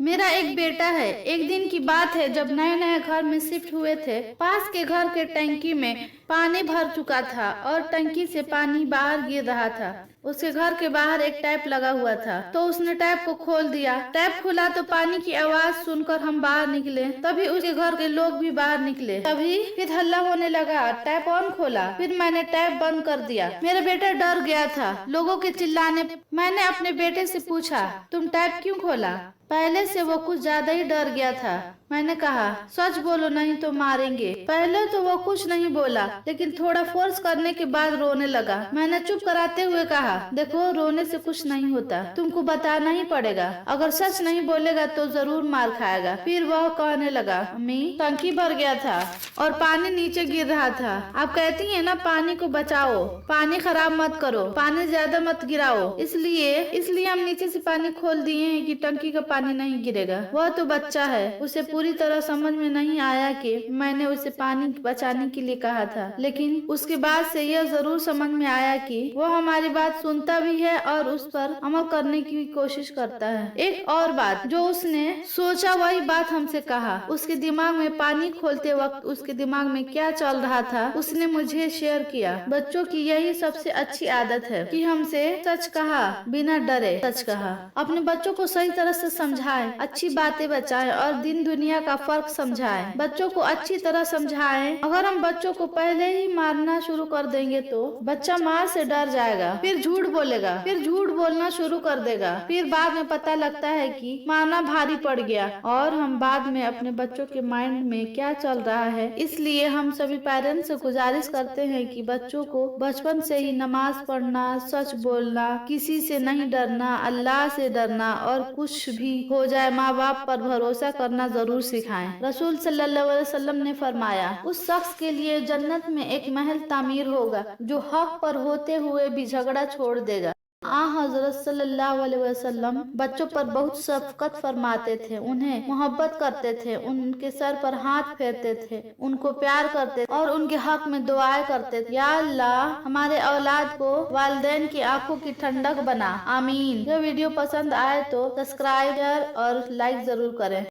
मेरा एक बेटा है। एक दिन की बात है जब नए नए घर में शिफ्ट हुए थे। पास के घर के टंकी में पानी भर चुका था और टंकी से पानी बाहर गिर रहा था। उसके घर के बाहर एक टैप लगा हुआ था, तो उसने टैप को खोल दिया। टैप खुला तो पानी की आवाज सुनकर हम बाहर निकले। तभी उसके घर के लोग भी बाहर निकले। तभी फिर हल्ला होने लगा। टैप ऑन खोला, फिर मैंने टैप बंद कर दिया। मेरा बेटा डर गया था लोगों के चिल्लाने। मैंने अपने बेटे से पूछा, तुम टैप क्यों खोला? पहले से वो कुछ ज्यादा ही डर गया था। मैंने कहा, सच बोलो नहीं तो मारेंगे। पहले तो वो कुछ नहीं बोला, लेकिन थोड़ा फोर्स करने के बाद रोने लगा। मैंने चुप कराते हुए कहा, देखो रोने से कुछ नहीं होता, तुमको बताना ही पड़ेगा। अगर सच नहीं बोलेगा तो जरूर मार खाएगा। फिर वह कहने लगा, अम्मी टंकी भर गया था और पानी नीचे गिर रहा था। आप कहती है ना पानी को बचाओ, पानी खराब मत करो, पानी ज्यादा मत गिराओ, इसलिए हम नीचे से पानी खोल दिए हैं कि टंकी का पानी नहीं गिरेगा। वह तो बच्चा है, उसे पूरी तरह समझ में नहीं आया कि मैंने उसे पानी बचाने के लिए कहा था, लेकिन उसके बाद से यह जरूर समझ में आया कि वह हमारी बात सुनता भी है और उस पर अमल करने की कोशिश करता है। एक और बात जो उसने सोचा वही बात हमसे कहा। उसके दिमाग में पानी खोलते वक्त उसके दिमाग में क्या चल रहा था उसने मुझे शेयर किया। बच्चों की यही सबसे अच्छी आदत है कि हमसे सच कहा, बिना डरे सच कहा। अपने बच्चों को सही तरह से समझाएं, अच्छी बातें बचाएं और दिन दुनिया का फर्क समझाएं। बच्चों को अच्छी तरह समझाएं। अगर हम बच्चों को पहले ही मारना शुरू कर देंगे तो बच्चा मार से डर जाएगा, फिर झूठ बोलेगा, फिर झूठ बोलना शुरू कर देगा। फिर बाद में पता लगता है कि मारना भारी पड़ गया और हम बाद में अपने बच्चों के माइंड में क्या चल रहा है। इसलिए हम सभी पेरेंट्स से गुजारिश करते हैं कि बच्चों को बचपन से ही नमाज पढ़ना, सच बोलना, किसी से नहीं डरना, अल्लाह से डरना और कुछ भी हो जाए माँ बाप पर भरोसा करना जरूर सिखाएं। रसूल सल्लल्लाहु अलैहि वसल्लम ने फरमाया, उस शख्स के लिए जन्नत में एक महल तामीर होगा जो हक पर होते हुए भी झगड़ा छोड़ देगा। हजरत सल्लल्लाहु अलैहि वसल्लम बच्चों पर बहुत शफकत फरमाते थे, उन्हें मोहब्बत करते थे, उनके सर पर हाथ फेरते थे, उनको प्यार करते थे और उनके हक में दुआएं करते थे। या अल्लाह हमारे औलाद को वालिदैन की आंखों की ठंडक बना, आमीन। यह वीडियो पसंद आए तो सब्सक्राइब और लाइक जरूर करें।